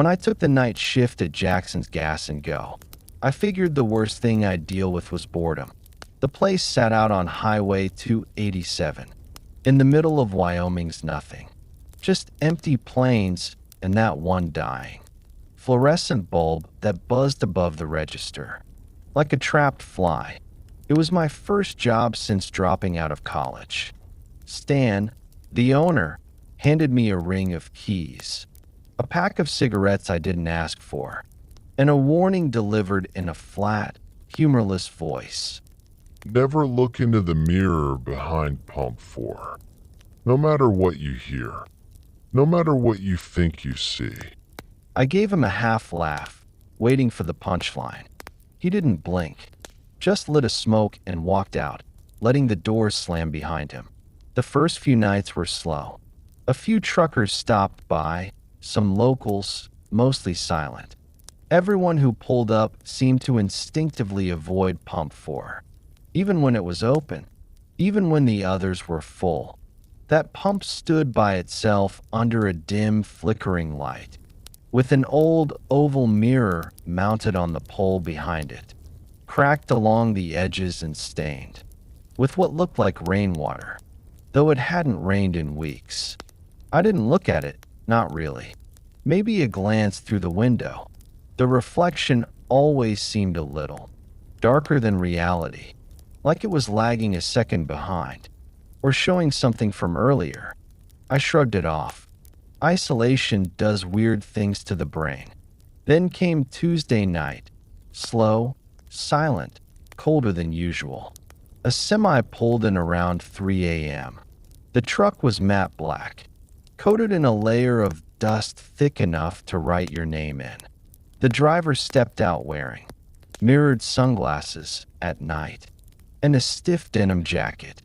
When I took the night shift at Jackson's Gas and Go, I figured the worst thing I'd deal with was boredom. The place sat out on Highway 287, in the middle of Wyoming's nothing. Just empty plains and that one dying fluorescent bulb that buzzed above the register. Like a trapped fly. It was my first job since dropping out of college. Stan, the owner, handed me a ring of keys, a pack of cigarettes I didn't ask for, and a warning delivered in a flat, humorless voice. Never look into the mirror behind pump 4. No matter what you hear, no matter what you think you see. I gave him a half laugh, waiting for the punchline. He didn't blink, just lit a smoke and walked out, letting the doors slam behind him. The first few nights were slow. A few truckers stopped by, some locals, mostly silent. Everyone who pulled up seemed to instinctively avoid pump 4, even when it was open, even when the others were full. That pump stood by itself under a dim, flickering light, with an old oval mirror mounted on the pole behind it, cracked along the edges and stained, with what looked like rainwater, though it hadn't rained in weeks. I didn't look at it, not really. Maybe a glance through the window. The reflection always seemed a little darker than reality, like it was lagging a second behind, or showing something from earlier. I shrugged it off. Isolation does weird things to the brain. Then came Tuesday night. Slow, silent, colder than usual. A semi pulled in around 3 a.m. The truck was matte black, coated in a layer of dust thick enough to write your name in. The driver stepped out wearing mirrored sunglasses at night and a stiff denim jacket.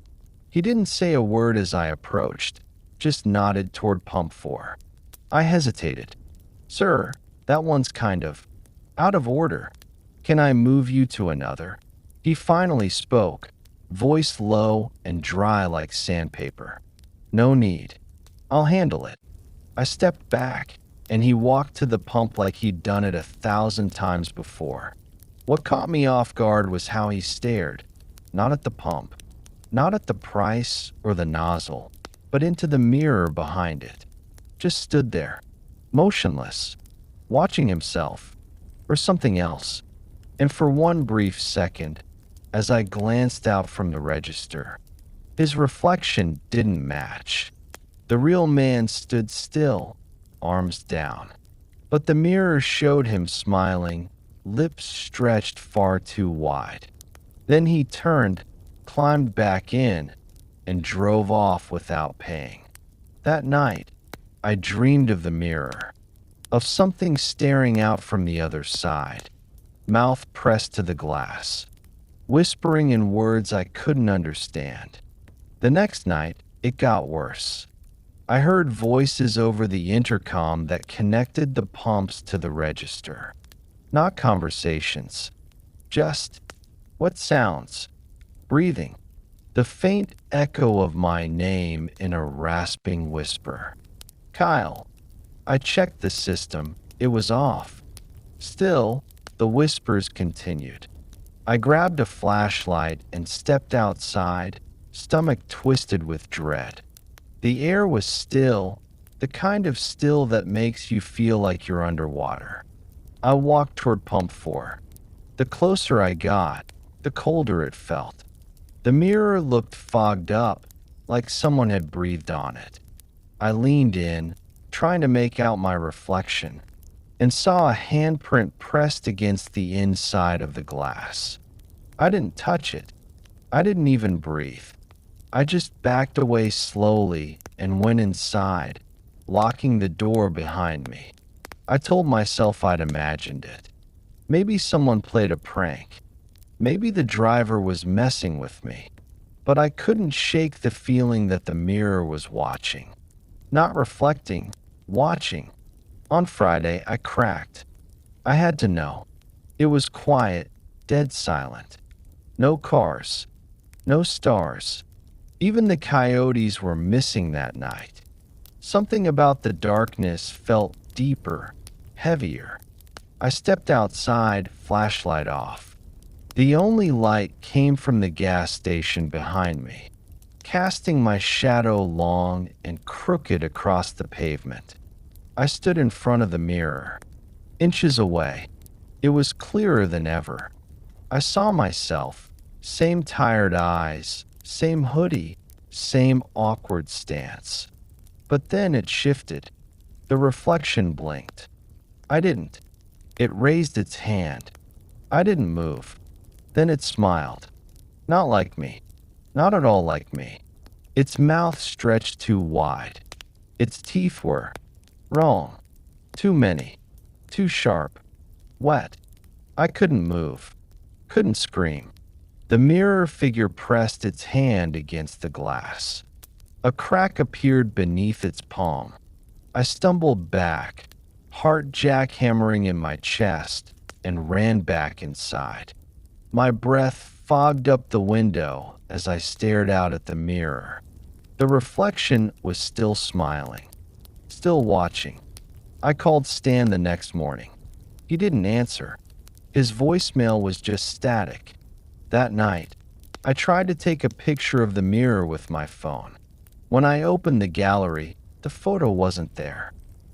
He didn't say a word as I approached, just nodded toward pump 4. I hesitated. Sir, that one's kind of out of order. Can I move you to another? He finally spoke, voice low and dry like sandpaper. No need. I'll handle it. I stepped back, and he walked to the pump like he'd done it 1,000 times before. What caught me off guard was how he stared, not at the pump, not at the price or the nozzle, but into the mirror behind it. Just stood there, motionless, watching himself, or something else. And for one brief second, as I glanced out from the register, his reflection didn't match. The real man stood still, arms down. But the mirror showed him smiling, lips stretched far too wide. Then he turned, climbed back in, and drove off without paying. That night, I dreamed of the mirror, of something staring out from the other side, mouth pressed to the glass, whispering in words I couldn't understand. The next night, it got worse. I heard voices over the intercom that connected the pumps to the register. Not conversations, just what sounds? Breathing. The faint echo of my name in a rasping whisper. Kyle. I checked the system. It was off. Still, the whispers continued. I grabbed a flashlight and stepped outside, stomach twisted with dread. The air was still, the kind of still that makes you feel like you're underwater. I walked toward pump 4. The closer I got, the colder it felt. The mirror looked fogged up, like someone had breathed on it. I leaned in, trying to make out my reflection, and saw a handprint pressed against the inside of the glass. I didn't touch it. I didn't even breathe. I just backed away slowly and went inside, locking the door behind me. I told myself I'd imagined it. Maybe someone played a prank. Maybe the driver was messing with me. But I couldn't shake the feeling that the mirror was watching. Not reflecting, watching. On Friday, I cracked. I had to know. It was quiet, dead silent. No cars. No stars. Even the coyotes were missing that night. Something about the darkness felt deeper, heavier. I stepped outside, flashlight off. The only light came from the gas station behind me, casting my shadow long and crooked across the pavement. I stood in front of the mirror, inches away. It was clearer than ever. I saw myself, same tired eyes, same hoodie, same awkward stance. But then it shifted. The reflection blinked. I didn't. It raised its hand. I didn't move. Then it smiled. Not like me. Not at all like me. Its mouth stretched too wide. Its teeth were wrong. Too many. Too sharp. Wet. I couldn't move. Couldn't scream. The mirror figure pressed its hand against the glass. A crack appeared beneath its palm. I stumbled back, heart jackhammering in my chest, and ran back inside. My breath fogged up the window as I stared out at the mirror. The reflection was still smiling, still watching. I called Stan the next morning. He didn't answer. His voicemail was just static. That night, I tried to take a picture of the mirror with my phone. When I opened the gallery, the photo wasn't there.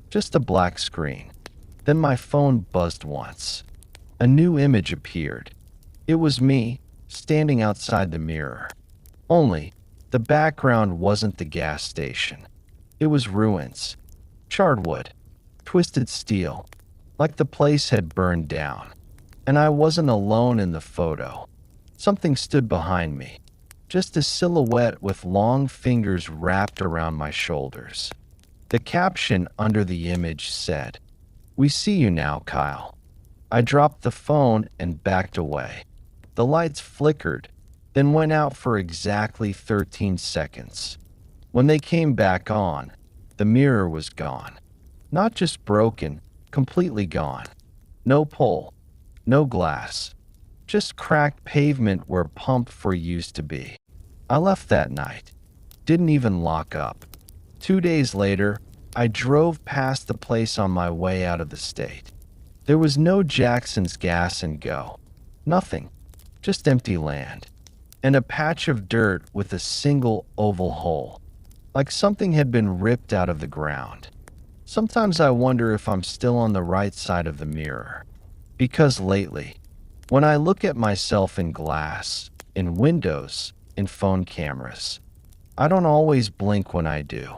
Just a black screen. Then my phone buzzed once. A new image appeared. It was me, standing outside the mirror. Only, the background wasn't the gas station. It was ruins. Charred wood. Twisted steel. Like the place had burned down. And I wasn't alone in the photo. Something stood behind me. Just a silhouette with long fingers wrapped around my shoulders. The caption under the image said, "We see you now, Kyle." I dropped the phone and backed away. The lights flickered, then went out for exactly 13 seconds. When they came back on, the mirror was gone. Not just broken, completely gone. No pole, no glass, just cracked pavement where pump for used to be. I left that night. Didn't even lock up. 2 days later, I drove past the place on my way out of the state. There was no Jackson's Gas and Go. Nothing. Just empty land. And a patch of dirt with a single oval hole. Like something had been ripped out of the ground. Sometimes I wonder if I'm still on the right side of the mirror. Because lately, when I look at myself in glass, in windows, in phone cameras, I don't always blink when I do.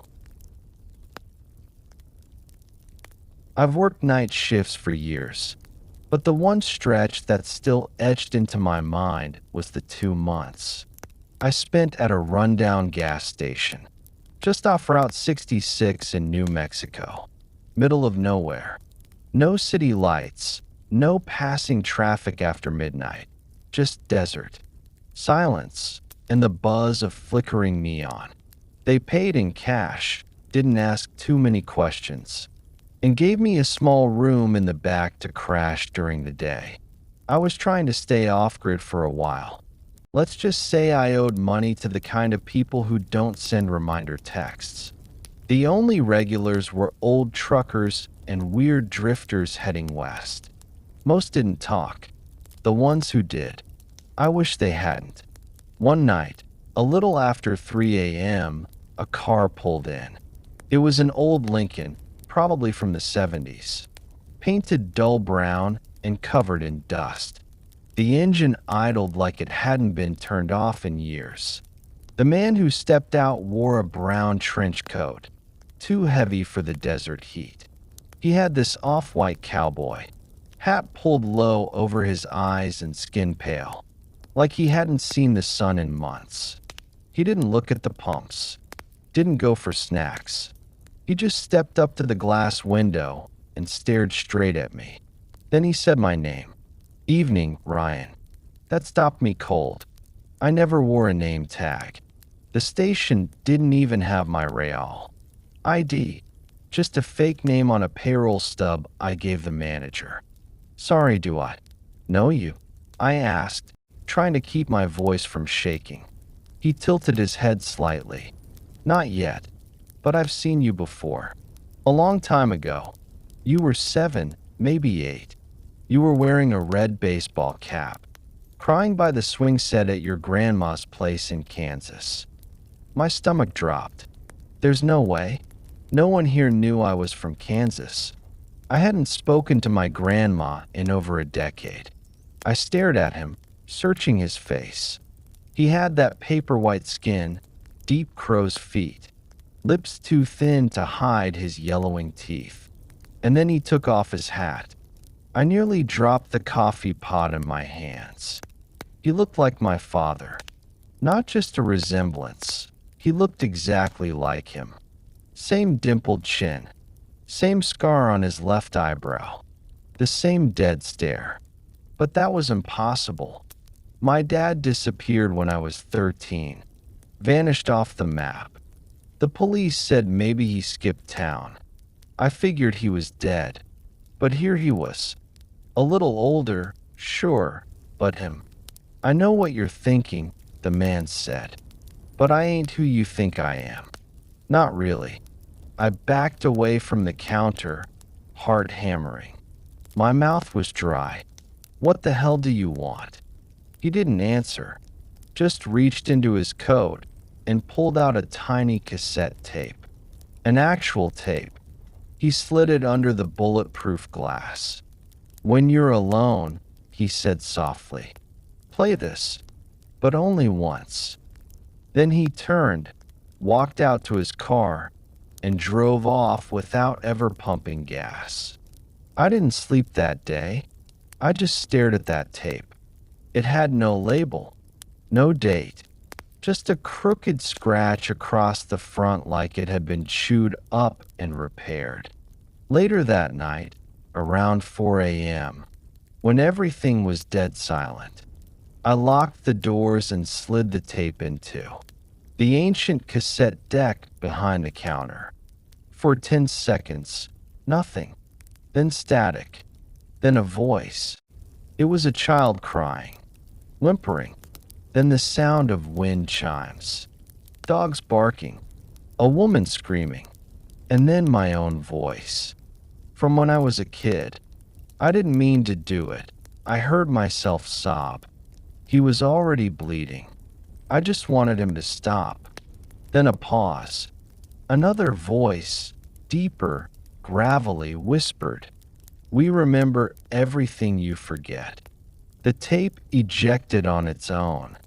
I've worked night shifts for years, but the one stretch that's still etched into my mind was the 2 months I spent at a rundown gas station, just off Route 66 in New Mexico, middle of nowhere. No city lights, no passing traffic after midnight, just desert, silence, and the buzz of flickering neon. They paid in cash, didn't ask too many questions, and gave me a small room in the back to crash during the day. I was trying to stay off-grid for a while. Let's just say I owed money to the kind of people who don't send reminder texts. The only regulars were old truckers and weird drifters heading west. Most didn't talk. The ones who did, I wish they hadn't. One night, a little after 3 a.m., a car pulled in. It was an old Lincoln, probably from the 70s, painted dull brown and covered in dust. The engine idled like it hadn't been turned off in years. The man who stepped out wore a brown trench coat, too heavy for the desert heat. He had this off-white cowboy hat pulled low over his eyes and skin pale, like he hadn't seen the sun in months. He didn't look at the pumps, didn't go for snacks. He just stepped up to the glass window and stared straight at me. Then he said my name. "Evening, Ryan." That stopped me cold. I never wore a name tag. The station didn't even have my real ID, just a fake name on a payroll stub I gave the manager. "Sorry, do I know you?" I asked, trying to keep my voice from shaking. He tilted his head slightly. "Not yet. But I've seen you before. A long time ago. You were 7, maybe 8. You were wearing a red baseball cap, crying by the swing set at your grandma's place in Kansas. My stomach dropped. There's no way. No one here knew I was from Kansas. I hadn't spoken to my grandma in over a decade. I stared at him, searching his face. He had that paper white skin, deep crow's feet, lips too thin to hide his yellowing teeth. And then he took off his hat. I nearly dropped the coffee pot in my hands. He looked like my father. Not just a resemblance. He looked exactly like him. Same dimpled chin. Same scar on his left eyebrow. The same dead stare. But that was impossible. My dad disappeared when I was 13. Vanished off the map. The police said maybe he skipped town. I figured he was dead. But here he was. A little older, sure, but him. I know what you're thinking, the man said. But I ain't who you think I am. Not really. I backed away from the counter, heart hammering. My mouth was dry. What the hell do you want? He didn't answer, just reached into his coat and pulled out a tiny cassette tape. An actual tape. He slid it under the bulletproof glass. When you're alone, he said softly, play this, but only once. Then he turned, walked out to his car, and drove off without ever pumping gas. I didn't sleep that day. I just stared at that tape. It had no label, no date, just a crooked scratch across the front like it had been chewed up and repaired. Later that night, around 4 a.m., when everything was dead silent, I locked the doors and slid the tape into the ancient cassette deck behind the counter. For 10 seconds, nothing. Then static. Then a voice. It was a child crying, whimpering. Then the sound of wind chimes. Dogs barking. A woman screaming. And then my own voice. From when I was a kid. I didn't mean to do it. I heard myself sob. He was already bleeding. I just wanted him to stop. Then a pause. Another voice, deeper, gravelly, whispered, "We remember everything you forget." The tape ejected on its own.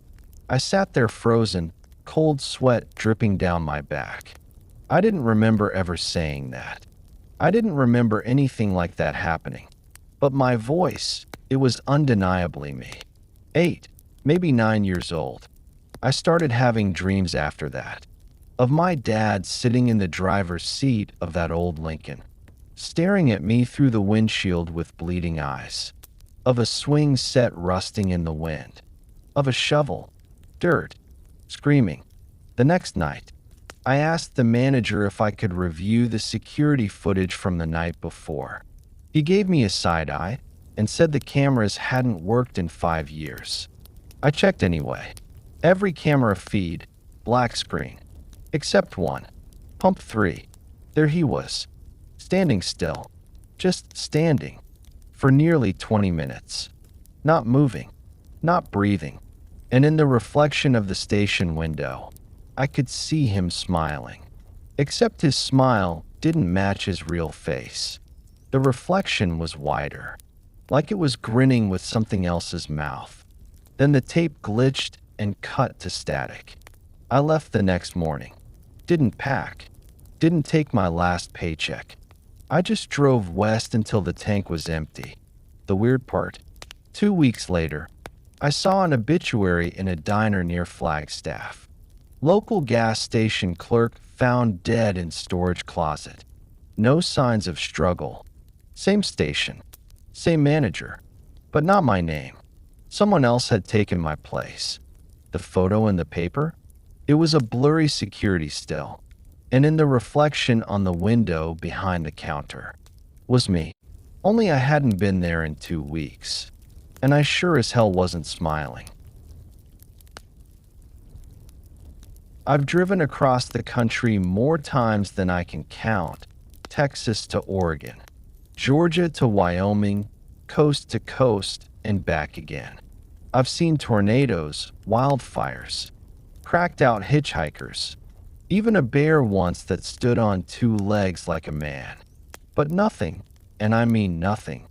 I sat there frozen, cold sweat dripping down my back. I didn't remember ever saying that. I didn't remember anything like that happening. But my voice, it was undeniably me. 8, maybe 9 years old. I started having dreams after that. Of my dad sitting in the driver's seat of that old Lincoln, staring at me through the windshield with bleeding eyes. Of a swing set rusting in the wind. Of a shovel, dirt, screaming. The next night, I asked the manager if I could review the security footage from the night before. He gave me a side eye and said the cameras hadn't worked in 5 years. I checked anyway. Every camera feed, black screen. Except one. Pump 3. There he was. Standing still. Just standing. For nearly 20 minutes. Not moving. Not breathing. And in the reflection of the station window, I could see him smiling. Except his smile didn't match his real face. The reflection was wider. Like it was grinning with something else's mouth. Then the tape glitched and cut to static. I left the next morning. Didn't pack. Didn't take my last paycheck. I just drove west until the tank was empty. The weird part, 2 weeks later, I saw an obituary in a diner near Flagstaff. Local gas station clerk found dead in storage closet. No signs of struggle. Same station. Same manager. But not my name. Someone else had taken my place. The photo in the paper? It was a blurry security still. And in the reflection on the window behind the counter was me. Only I hadn't been there in 2 weeks. And I sure as hell wasn't smiling. I've driven across the country more times than I can count, Texas to Oregon. Georgia to Wyoming, coast to coast, and back again. I've seen tornadoes, wildfires, cracked out hitchhikers, even a bear once that stood on two legs like a man. But nothing, and I mean nothing,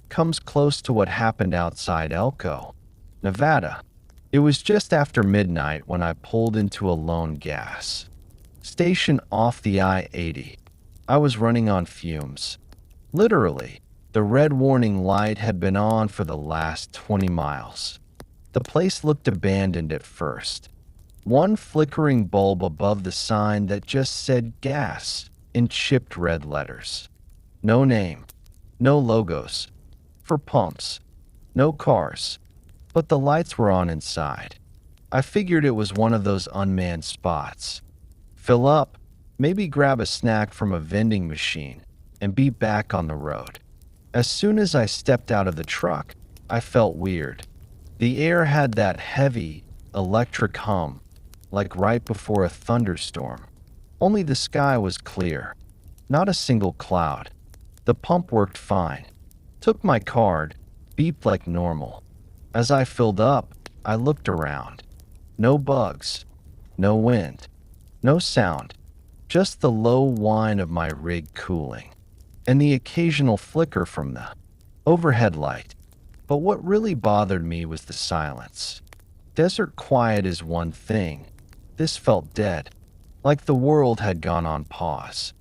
comes close to what happened outside Elko, Nevada. It was just after midnight when I pulled into a lone gas station off the I-80. I was running on fumes. Literally, the red warning light had been on for the last 20 miles. The place looked abandoned at first. One flickering bulb above the sign that just said gas in chipped red letters. No name, no logos. For pumps, no cars, but the lights were on inside. I figured it was one of those unmanned spots. Fill up, maybe grab a snack from a vending machine, and be back on the road. As soon as I stepped out of the truck, I felt weird. The air had that heavy, electric hum, like right before a thunderstorm. Only the sky was clear, not a single cloud. The pump worked fine. Took my card, beeped like normal. As I filled up, I looked around. No bugs, no wind, no sound, just the low whine of my rig cooling, and the occasional flicker from the overhead light. But what really bothered me was the silence. Desert quiet is one thing. This felt dead, like the world had gone on pause.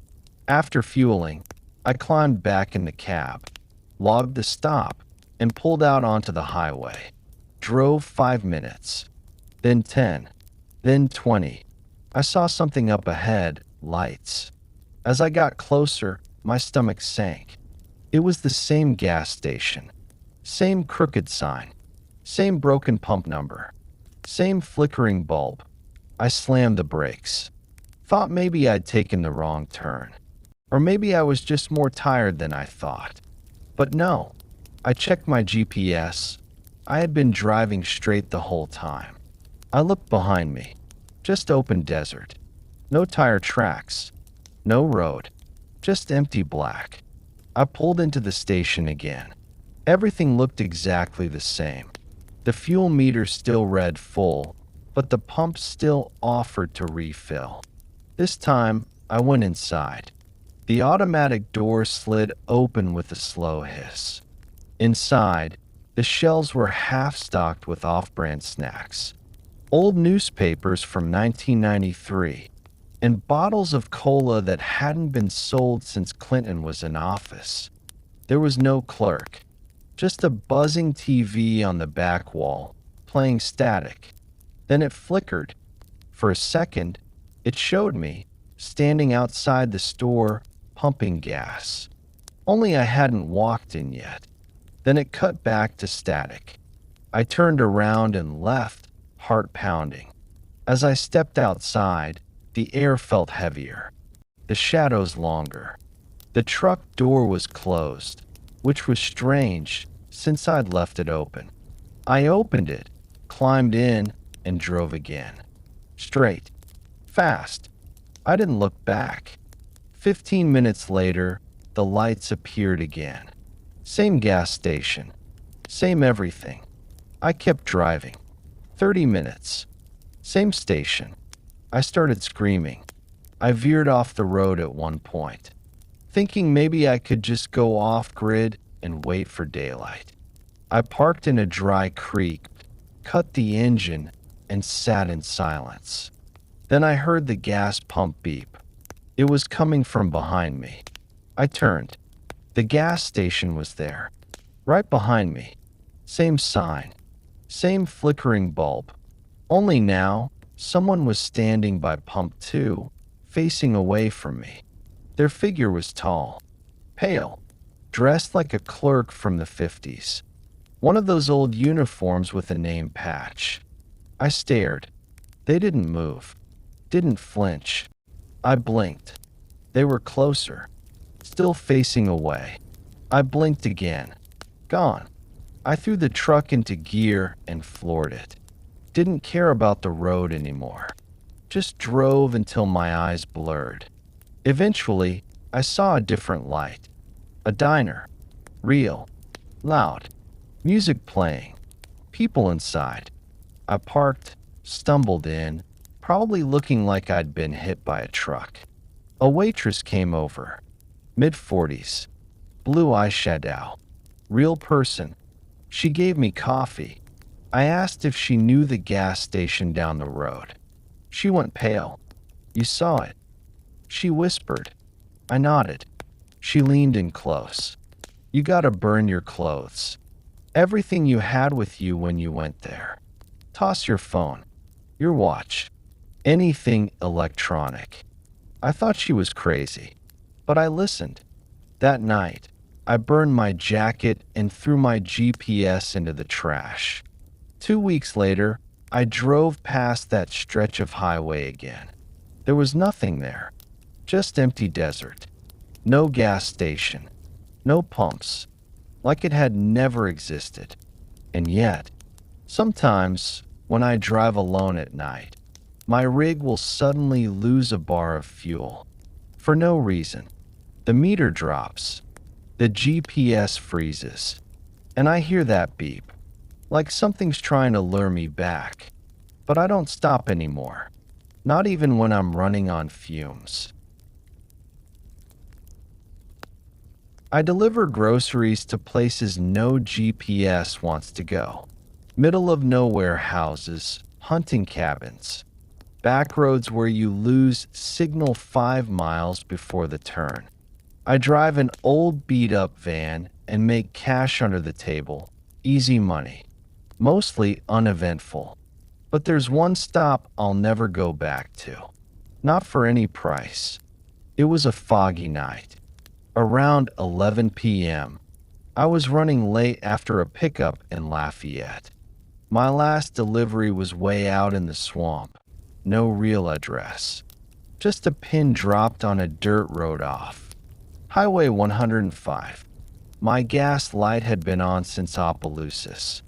After fueling, I climbed back in the cab, logged the stop, and pulled out onto the highway. Drove 5 minutes, then 10, then 20. I saw something up ahead, lights. As I got closer, my stomach sank. It was the same gas station, same crooked sign, same broken pump number, same flickering bulb. I slammed the brakes. Thought maybe I'd taken the wrong turn. Or maybe I was just more tired than I thought. But no, I checked my GPS. I had been driving straight the whole time. I looked behind me. Just open desert. No tire tracks. No road. Just empty black. I pulled into the station again. Everything looked exactly the same. The fuel meter still read full, but the pump still offered to refill. This time, I went inside. The automatic door slid open with a slow hiss. Inside, the shelves were half-stocked with off-brand snacks, old newspapers from 1993, and bottles of cola that hadn't been sold since Clinton was in office. There was no clerk, just a buzzing TV on the back wall, playing static. Then it flickered. For a second, it showed me, standing outside the store, pumping gas. Only I hadn't walked in yet. Then it cut back to static. I turned around and left, heart pounding. As I stepped outside, the air felt heavier, the shadows longer. The truck door was closed, which was strange since I'd left it open. I opened it, climbed in, and drove again. Straight. Fast. I didn't look back. 15 minutes later, the lights appeared again. Same gas station. Same everything. I kept driving. 30 minutes. Same station. I started screaming. I veered off the road at one point, thinking maybe I could just go off-grid and wait for daylight. I parked in a dry creek, cut the engine, and sat in silence. Then I heard the gas pump beep. It was coming from behind me. I turned. The gas station was there, right behind me. Same sign, same flickering bulb. Only now, someone was standing by pump 2, facing away from me. Their figure was tall, pale, dressed like a clerk from the 50s. One of those old uniforms with a name patch. I stared. They didn't move, didn't flinch. I blinked. They were closer, still facing away. I blinked again. Gone. I threw the truck into gear and floored it. Didn't care about the road anymore. Just drove until my eyes blurred. Eventually, I saw a different light. A diner. Real. Loud. Music playing. People inside. I parked, stumbled in, probably looking like I'd been hit by a truck. A waitress came over. Mid-40s. Blue eyeshadow. Real person. She gave me coffee. I asked if she knew the gas station down the road. She went pale. You saw it. She whispered. I nodded. She leaned in close. You gotta burn your clothes. Everything you had with you when you went there. Toss your phone. Your watch. Anything electronic. I thought she was crazy, but I listened. That night, I burned my jacket and threw my GPS into the trash. 2 weeks later, I drove past that stretch of highway again. There was nothing there, just empty desert. No gas station, no pumps, like it had never existed. And yet, sometimes when I drive alone at night, my rig will suddenly lose a bar of fuel. For no reason. The meter drops. The GPS freezes. And I hear that beep, like something's trying to lure me back. But I don't stop anymore. Not even when I'm running on fumes. I deliver groceries to places no GPS wants to go. Middle of nowhere houses, hunting cabins. Back roads where you lose signal 5 miles before the turn. I drive an old beat-up van and make cash under the table. Easy money. Mostly uneventful. But there's one stop I'll never go back to. Not for any price. It was a foggy night. Around 11 p.m. I was running late after a pickup in Lafayette. My last delivery was way out in the swamp. No real address. Just a pin dropped on a dirt road off. Highway 105. My gas light had been on since Opelousas,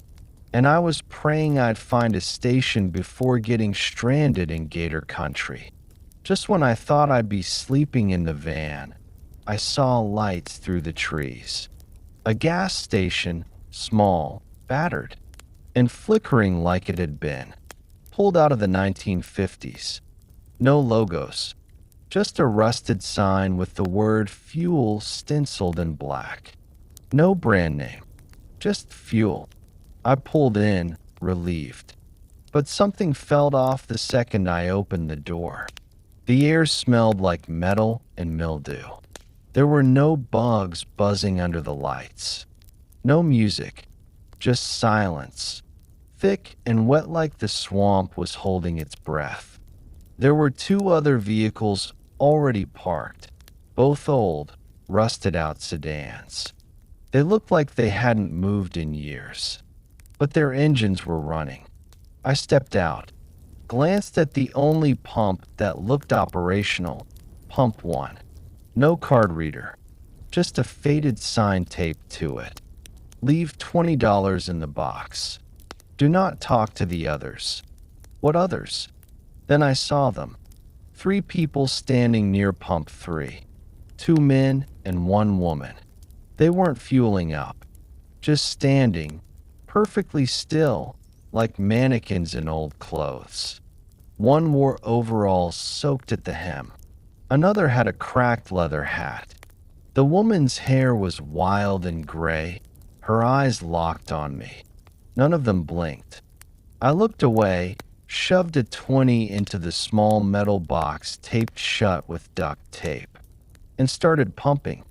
and I was praying I'd find a station before getting stranded in Gator Country. Just when I thought I'd be sleeping in the van, I saw lights through the trees. A gas station, small, battered, and flickering like it had been. Pulled out of the 1950s. No logos. Just a rusted sign with the word fuel stenciled in black. No brand name. Just fuel. I pulled in, relieved. But something felt off the second I opened the door. The air smelled like metal and mildew. There were no bugs buzzing under the lights. No music. Just silence. Thick and wet like the swamp was holding its breath. There were 2 other vehicles already parked, both old, rusted-out sedans. They looked like they hadn't moved in years, but their engines were running. I stepped out, glanced at the only pump that looked operational, Pump 1. No card reader, just a faded sign taped to it. Leave $20 in the box. Do not talk to the others. What others? Then I saw them. 3 people standing near Pump 3. 2 men and 1 woman. They weren't fueling up. Just standing, perfectly still, like mannequins in old clothes. One wore overalls soaked at the hem. Another had a cracked leather hat. The woman's hair was wild and gray. Her eyes locked on me. None of them blinked. I looked away, shoved a 20 into the small metal box taped shut with duct tape, and started pumping.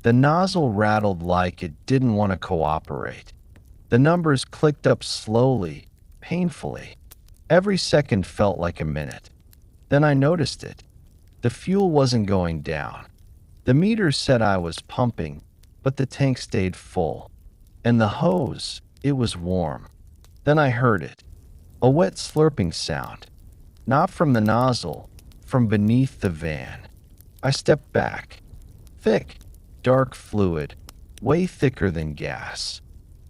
The nozzle rattled like it didn't want to cooperate. The numbers clicked up slowly, painfully. Every second felt like a minute. Then I noticed it. The fuel wasn't going down. The meter said I was pumping, but the tank stayed full. And the hose, it was warm. Then I heard it. A wet slurping sound. Not from the nozzle, from beneath the van. I stepped back. Thick, dark fluid, way thicker than gas,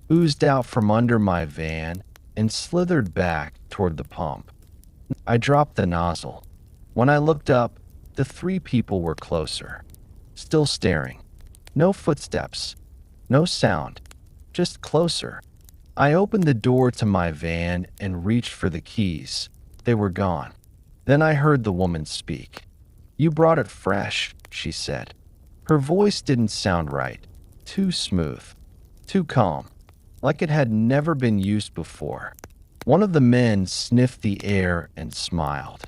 oozed out from under my van and slithered back toward the pump. I dropped the nozzle. When I looked up, the 3 people were closer, still staring. No footsteps. No sound. Just closer. I opened the door to my van and reached for the keys. They were gone. Then I heard the woman speak. "You brought it fresh," she said. Her voice didn't sound right. Too smooth. Too calm. Like it had never been used before. One of the men sniffed the air and smiled.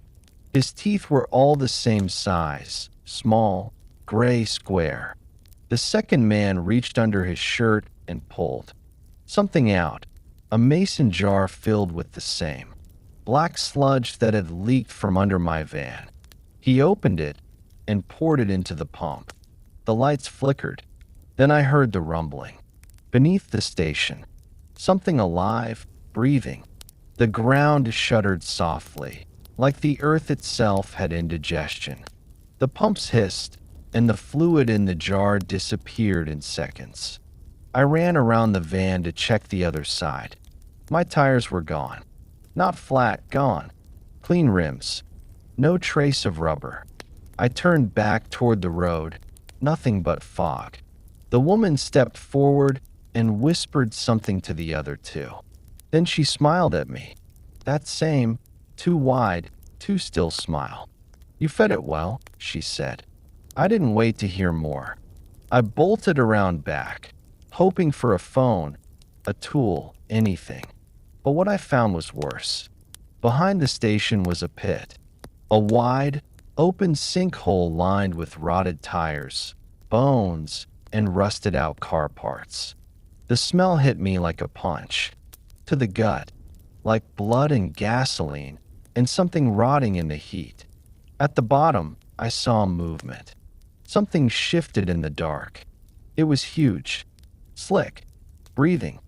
His teeth were all the same size, small, gray square. The second man reached under his shirt and pulled something out, a mason jar filled with the same black sludge that had leaked from under my van. He opened it and poured it into the pump. The lights flickered. Then I heard the rumbling. Beneath the station, something alive, breathing. The ground shuddered softly, like the earth itself had indigestion. The pumps hissed, and the fluid in the jar disappeared in seconds. I ran around the van to check the other side. My tires were gone. Not flat, gone. Clean rims. No trace of rubber. I turned back toward the road. Nothing but fog. The woman stepped forward and whispered something to the other two. Then she smiled at me. That same, too wide, too still smile. "You fed it well," she said. I didn't wait to hear more. I bolted around back, hoping for a phone, a tool, anything. But what I found was worse. Behind the station was a pit. A wide, open sinkhole lined with rotted tires, bones, and rusted-out car parts. The smell hit me like a punch. To the gut, like blood and gasoline, and something rotting in the heat. At the bottom, I saw movement. Something shifted in the dark. It was huge, slick, breathing,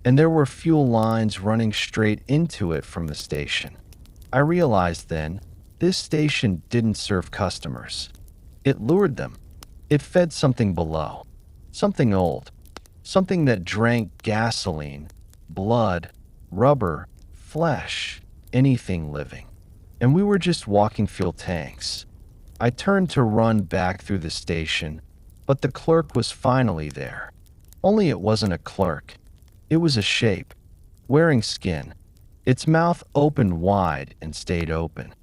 and there were fuel lines running straight into it from the station. I realized then, this station didn't serve customers. It lured them. It fed something below, something old, something that drank gasoline, blood, rubber, flesh, anything living. And we were just walking fuel tanks. I turned to run back through the station, but the clerk was finally there. Only it wasn't a clerk. It was a shape, wearing skin. Its mouth opened wide and stayed open,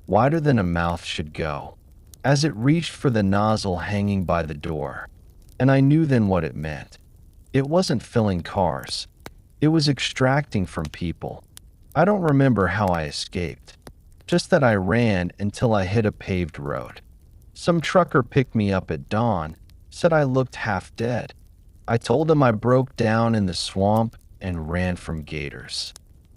wider than a mouth should go, as it reached for the nozzle hanging by the door. And I knew then what it meant. It wasn't filling cars. It was extracting from people. I don't remember how I escaped, just that I ran until I hit a paved road. Some trucker picked me up at dawn, said I looked half dead. I told him I broke down in the swamp and ran from gators.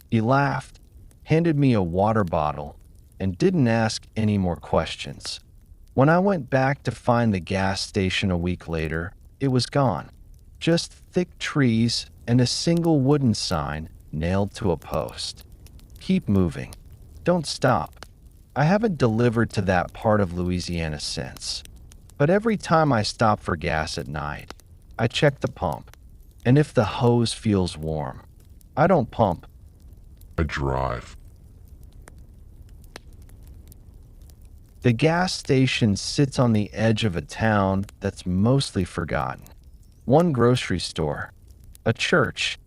He laughed, handed me a water bottle, and didn't ask any more questions. When I went back to find the gas station a week later, it was gone. Just thick trees and a single wooden sign nailed to a post. "Keep moving. Don't stop." I haven't delivered to that part of Louisiana since. But every time I stop for gas at night, I check the pump. And if the hose feels warm, I don't pump. I drive. The gas station sits on the edge of a town that's mostly forgotten. One grocery store, a church,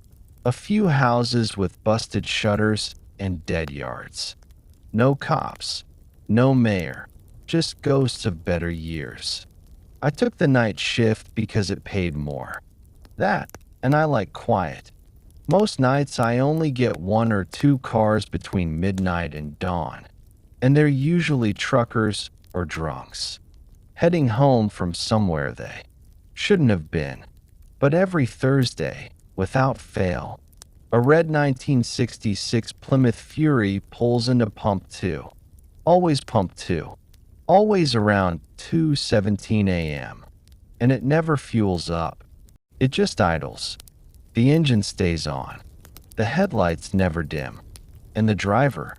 a few houses with busted shutters and dead yards. No cops, no mayor, just ghosts of better years. I took the night shift because it paid more. That, and I like quiet. Most nights I only get 1 or 2 cars between midnight and dawn, and they're usually truckers or drunks, heading home from somewhere they shouldn't have been. But every Thursday, without fail, a red 1966 Plymouth Fury pulls into Pump 2. Always Pump 2. Always around 2:17 a.m. And it never fuels up. It just idles. The engine stays on. The headlights never dim. And the driver,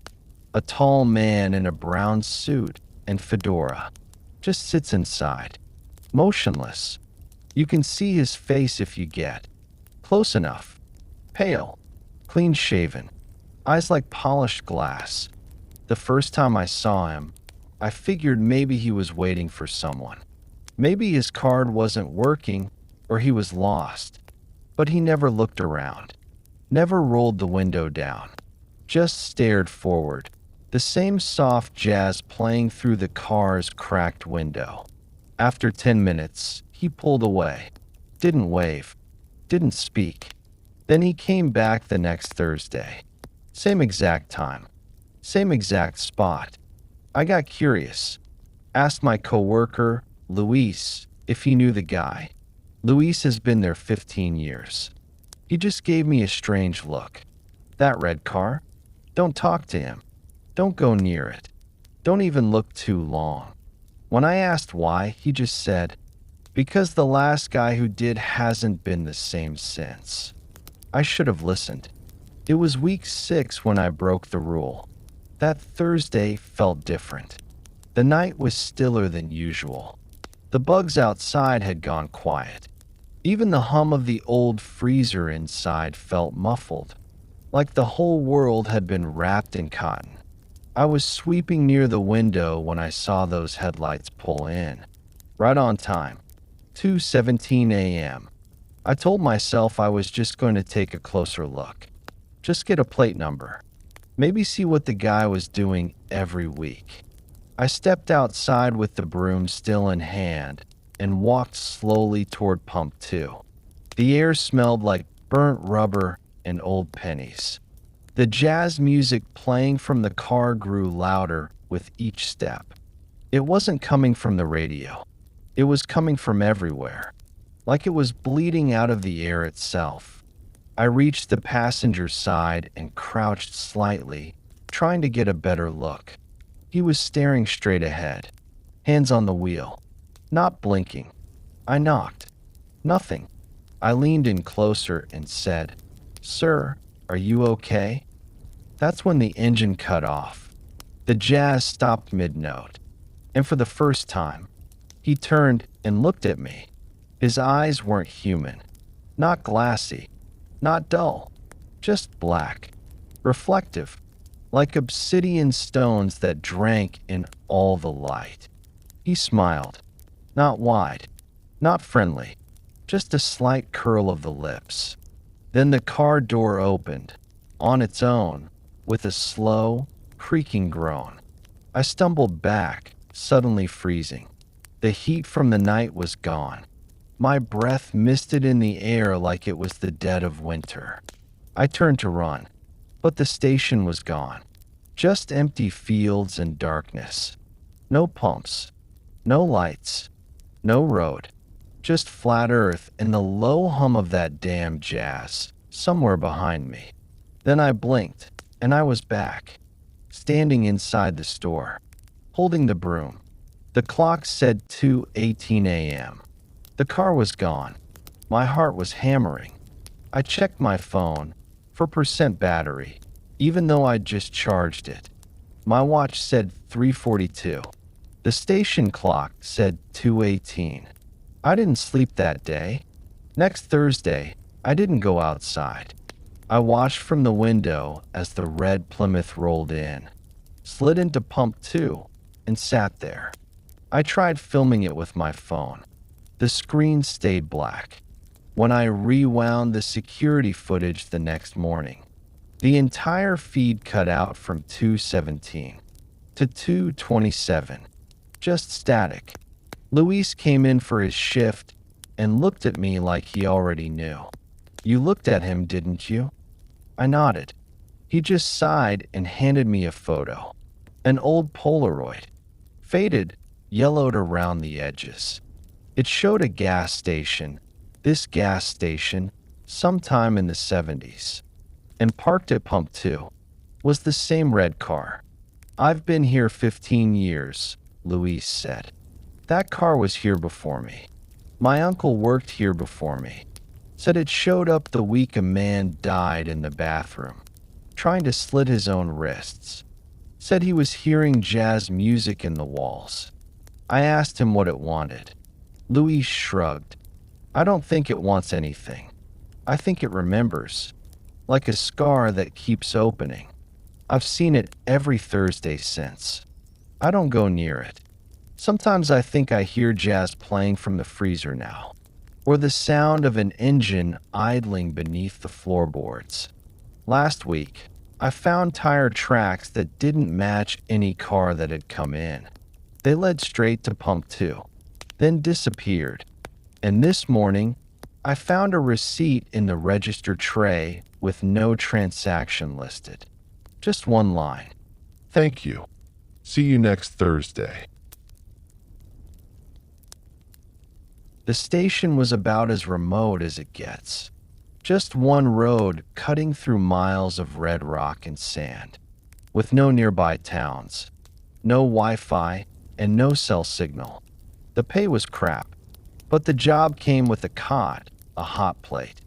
a tall man in a brown suit and fedora, just sits inside, motionless. You can see his face if you get close enough. Pale, clean-shaven, eyes like polished glass. The first time I saw him, I figured maybe he was waiting for someone. Maybe his card wasn't working or he was lost, but he never looked around, never rolled the window down, just stared forward, the same soft jazz playing through the car's cracked window. After 10 minutes, he pulled away, didn't wave, didn't speak. Then he came back the next Thursday. Same exact time, same exact spot. I got curious, asked my coworker, Luis, if he knew the guy. Luis has been there 15 years. He just gave me a strange look. That red car? Don't talk to him. Don't go near it. Don't even look too long. When I asked why, he just said, because the last guy who did hasn't been the same since. I should have listened. It was week 6 when I broke the rule. That Thursday felt different. The night was stiller than usual. The bugs outside had gone quiet. Even the hum of the old freezer inside felt muffled, like the whole world had been wrapped in cotton. I was sweeping near the window when I saw those headlights pull in. Right on time. 2:17 a.m. I told myself I was just going to take a closer look. Just get a plate number. Maybe see what the guy was doing every week. I stepped outside with the broom still in hand and walked slowly toward pump 2. The air smelled like burnt rubber and old pennies. The jazz music playing from the car grew louder with each step. It wasn't coming from the radio. It was coming from everywhere, like it was bleeding out of the air itself. I reached the passenger side and crouched slightly, trying to get a better look. He was staring straight ahead, hands on the wheel, not blinking. I knocked. Nothing. I leaned in closer and said, "Sir, are you okay?" That's when the engine cut off. The jazz stopped mid-note, and for the first time, he turned and looked at me. His eyes weren't human, not glassy, not dull, just black, reflective, like obsidian stones that drank in all the light. He smiled, not wide, not friendly, just a slight curl of the lips. Then the car door opened, on its own, with a slow, creaking groan. I stumbled back, suddenly freezing. The heat from the night was gone. My breath misted in the air like it was the dead of winter. I turned to run, but the station was gone. Just empty fields and darkness. No pumps, no lights, no road. Just flat earth and the low hum of that damn jazz somewhere behind me. Then I blinked, and I was back, standing inside the store, holding the broom. The clock said 2:18 a.m. The car was gone. My heart was hammering. I checked my phone for percent battery, even though I'd just charged it. My watch said 3:42. The station clock said 2:18. I didn't sleep that day. Next Thursday, I didn't go outside. I watched from the window as the red Plymouth rolled in, slid into pump 2, and sat there. I tried filming it with my phone. The screen stayed black. When I rewound the security footage the next morning, the entire feed cut out from 2:17 to 2:27, just static. Luis came in for his shift and looked at me like he already knew. "You looked at him, didn't you?" I nodded. He just sighed and handed me a photo. An old Polaroid. Faded, yellowed around the edges. It showed a gas station, this gas station, sometime in the 70s. And parked at pump 2 was the same red car. "I've been here 15 years, Luis said. "That car was here before me. My uncle worked here before me. Said it showed up the week a man died in the bathroom, trying to slit his own wrists. Said he was hearing jazz music in the walls. I asked him what it wanted. Luis shrugged. I don't think it wants anything. I think it remembers, like a scar that keeps opening. I've seen it every Thursday since. I don't go near it. Sometimes I think I hear jazz playing from the freezer now, or the sound of an engine idling beneath the floorboards. Last week, I found tire tracks that didn't match any car that had come in. They led straight to pump 2, then disappeared. And this morning, I found a receipt in the register tray with no transaction listed. Just one line. Thank you. See you next Thursday. The station was about as remote as it gets. Just one road cutting through miles of red rock and sand, with no nearby towns, no Wi-Fi, and no cell signal. The pay was crap, but the job came with a cot, a hot plate,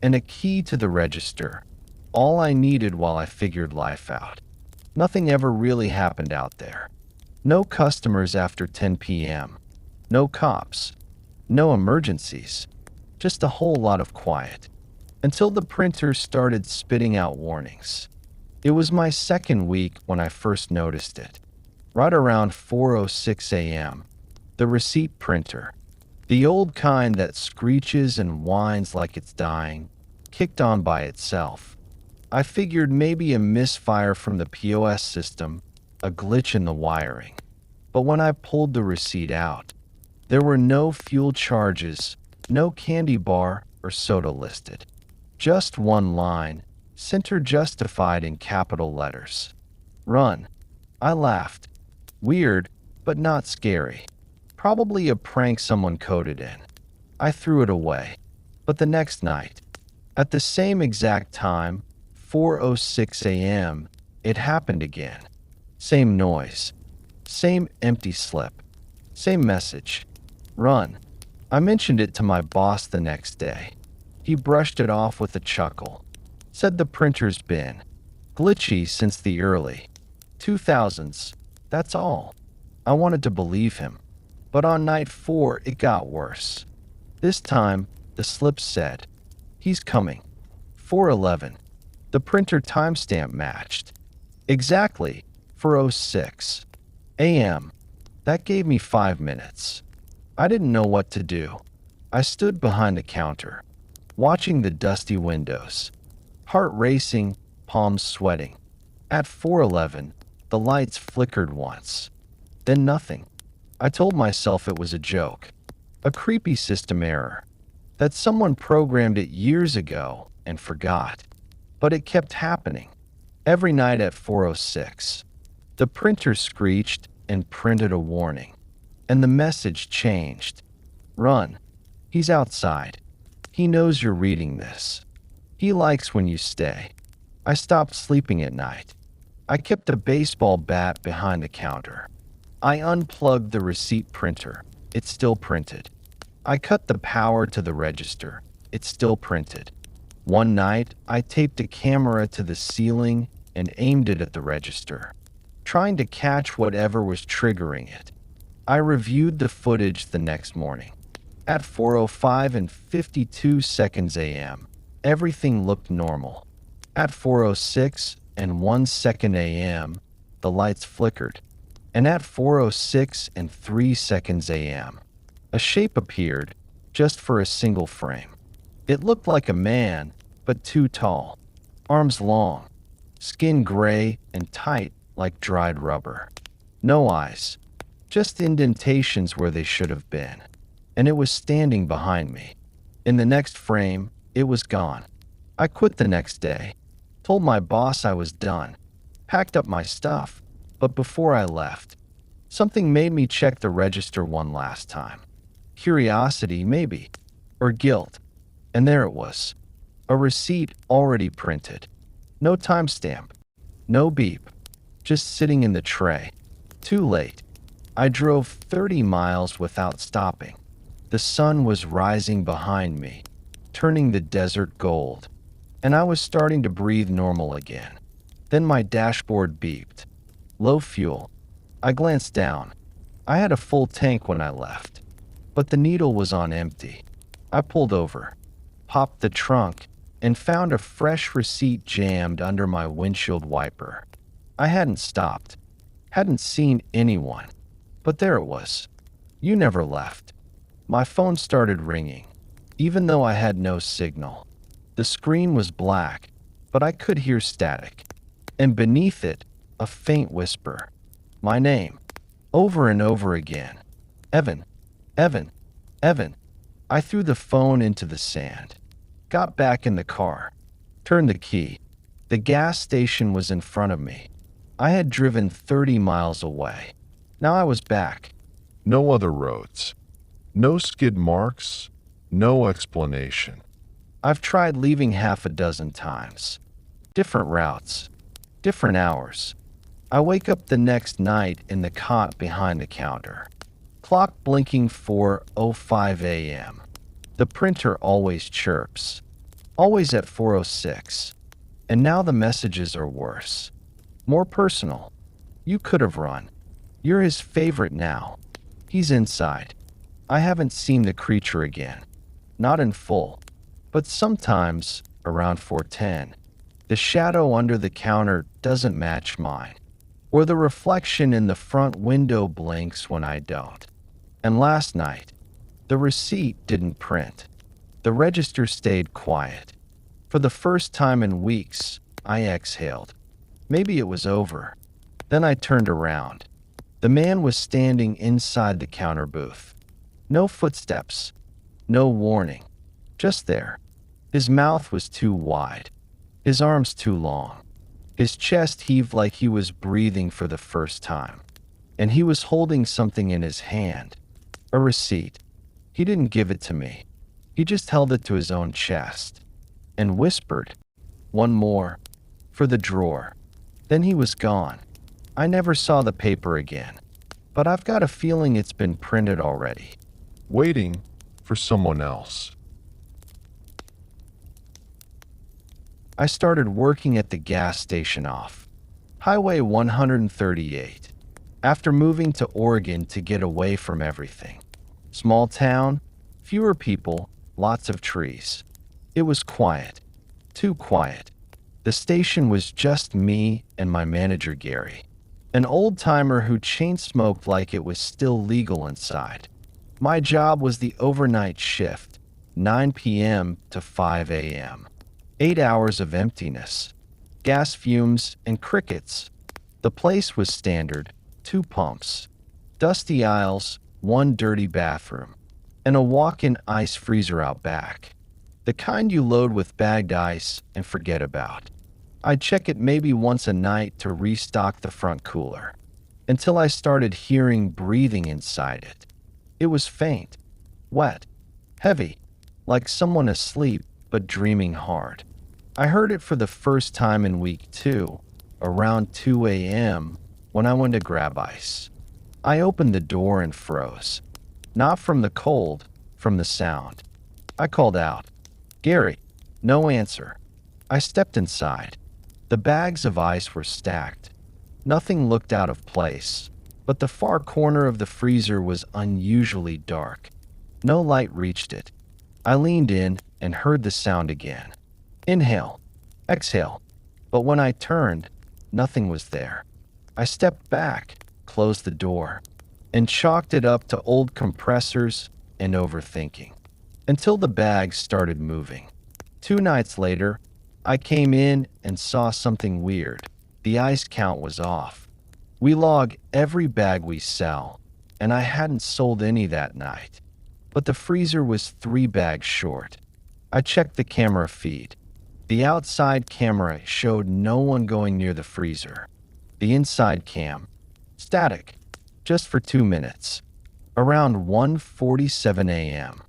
and a key to the register. All I needed while I figured life out. Nothing ever really happened out there. No customers after 10 p.m. No cops. No emergencies. Just a whole lot of quiet. Until the printer started spitting out warnings. It was my second week when I first noticed it. Right around 4:06 a.m., the receipt printer, the old kind that screeches and whines like it's dying, kicked on by itself. I figured maybe a misfire from the POS system, a glitch in the wiring. But when I pulled the receipt out, there were no fuel charges, no candy bar or soda listed. Just one line, center justified in capital letters. Run. I laughed. Weird, but not scary. Probably a prank someone coded in. I threw it away. But the next night, at the same exact time, 4:06 a.m., it happened again. Same noise. Same empty slip. Same message. Run. I mentioned it to my boss the next day. He brushed it off with a chuckle. Said the printer's been glitchy since the early 2000s. That's all. I wanted to believe him. But on night 4, it got worse. This time, the slip said, "He's coming." 4:11. The printer timestamp matched. Exactly 4:06 a.m. That gave me 5 minutes. I didn't know what to do. I stood behind the counter, watching the dusty windows, heart racing, palms sweating. At 4:11, the lights flickered once. Then nothing. I told myself it was a joke, a creepy system error, that someone programmed it years ago and forgot. But it kept happening. Every night at 4:06, the printer screeched and printed a warning. And the message changed. Run. He's outside. He knows you're reading this. He likes when you stay. I stopped sleeping at night. I kept a baseball bat behind the counter. I unplugged the receipt printer. It still printed. I cut the power to the register. It still printed. One night, I taped a camera to the ceiling and aimed it at the register, trying to catch whatever was triggering it. I reviewed the footage the next morning. At 4:05 and 52 seconds a.m., everything looked normal. At 4:06 and 1 second a.m., the lights flickered. And at 4:06 and 3 seconds a.m., a shape appeared just for a single frame. It looked like a man, but too tall, arms long, skin gray and tight like dried rubber. No eyes, just indentations where they should have been. And it was standing behind me. In the next frame, it was gone. I quit the next day, told my boss I was done, packed up my stuff, but before I left, something made me check the register one last time. Curiosity, maybe, or guilt. And there it was. A receipt already printed. No timestamp. No beep. Just sitting in the tray. Too late. I drove 30 miles without stopping. The sun was rising behind me, turning the desert gold. And I was starting to breathe normal again. Then my dashboard beeped. Low fuel. I glanced down. I had a full tank when I left. But the needle was on empty. I pulled over, popped the trunk, and found a fresh receipt jammed under my windshield wiper. I hadn't stopped, hadn't seen anyone, But there it was. You never left. My phone started ringing, even though I had no signal. The screen was black, but I could hear static. And beneath it, a faint whisper. My name. Over and over again. Evan. Evan. Evan. I threw the phone into the sand. Got back in the car. Turned the key. The gas station was in front of me. I had driven 30 miles away. Now I was back. No other roads. No skid marks. No explanation. I've tried leaving half a dozen times. Different routes. Different hours. I wake up the next night in the cot behind the counter. Clock blinking 4:05 a.m. The printer always chirps. Always at 4:06. And now the messages are worse. More personal. You could have run. You're his favorite now. He's inside. I haven't seen the creature again. Not in full. But sometimes, around 4:10, the shadow under the counter doesn't match mine. Or the reflection in the front window blinks when I don't. And last night, the receipt didn't print. The register stayed quiet. For the first time in weeks, I exhaled. Maybe it was over. Then I turned around. The man was standing inside the counter booth. No footsteps. No warning. Just there. His mouth was too wide. His arms too long. His chest heaved like he was breathing for the first time. And he was holding something in his hand. A receipt. He didn't give it to me. He just held it to his own chest. And whispered, "One more. For the drawer." Then he was gone. I never saw the paper again. But I've got a feeling it's been printed already. Waiting for someone else. I started working at the gas station off Highway 138 after moving to Oregon to get away from everything. Small town, fewer people, lots of trees. It was quiet. Too quiet. The station was just me and my manager Gary, an old-timer who chain-smoked like it was still legal inside. My job was the overnight shift, 9 p.m. to 5 a.m. 8 hours of emptiness, gas fumes, and crickets. The place was standard, 2 pumps, dusty aisles, 1 dirty bathroom, and a walk-in ice freezer out back. The kind you load with bagged ice and forget about. I'd check it maybe once a night to restock the front cooler, until I started hearing breathing inside it. It was faint, wet, heavy, like someone asleep but dreaming hard. I heard it for the first time in week 2, around 2 a.m., when I went to grab ice. I opened the door and froze. Not from the cold, from the sound. I called out, "Gary." No answer. I stepped inside. The bags of ice were stacked. Nothing looked out of place, but the far corner of the freezer was unusually dark. No light reached it. I leaned in and heard the sound again. Inhale, exhale. But when I turned, nothing was there. I stepped back, closed the door, and chalked it up to old compressors and overthinking, until the bags started moving. 2 nights later, I came in and saw something weird. The ice count was off. We log every bag we sell, and I hadn't sold any that night. But the freezer was 3 bags short. I checked the camera feed. The outside camera showed no one going near the freezer. The inside cam, static, just for 2 minutes. Around 1:47 a.m.,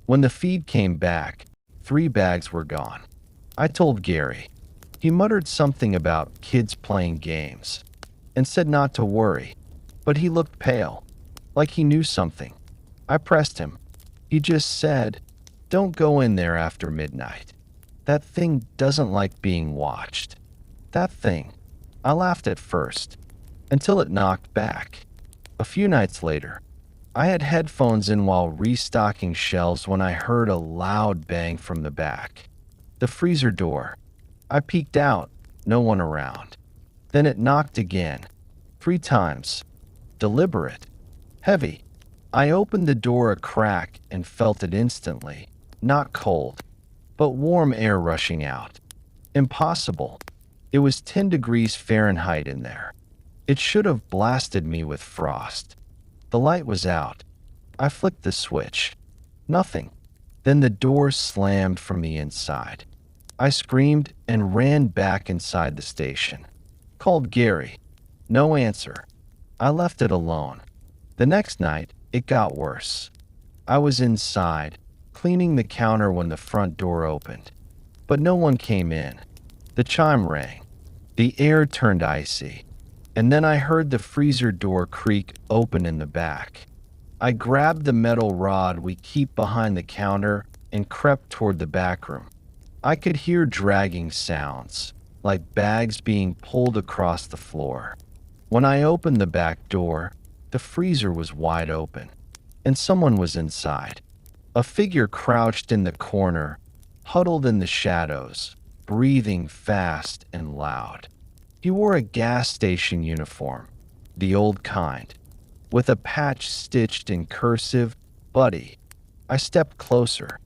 when the feed came back, 3 bags were gone. I told Gary. He muttered something about kids playing games and said not to worry, but he looked pale, like he knew something. I pressed him. He just said, "Don't go in there after midnight. That thing doesn't like being watched." That thing. I laughed at first, until it knocked back. A few nights later, I had headphones in while restocking shelves when I heard a loud bang from the back. The freezer door. I peeked out, no one around. Then it knocked again, 3 times. Deliberate. Heavy. I opened the door a crack and felt it instantly. Not cold, but warm air rushing out. Impossible. It was 10 degrees Fahrenheit in there. It should have blasted me with frost. The light was out. I flicked the switch. Nothing. Then the door slammed from the inside. I screamed and ran back inside the station. Called Gary. No answer. I left it alone. The next night, it got worse. I was inside, cleaning the counter when the front door opened. But no one came in. The chime rang. The air turned icy. And then I heard the freezer door creak open in the back. I grabbed the metal rod we keep behind the counter and crept toward the back room. I could hear dragging sounds, like bags being pulled across the floor. When I opened the back door, the freezer was wide open, and someone was inside. A figure crouched in the corner, huddled in the shadows, breathing fast and loud. He wore a gas station uniform, the old kind, with a patch stitched in cursive, "Buddy." I stepped closer.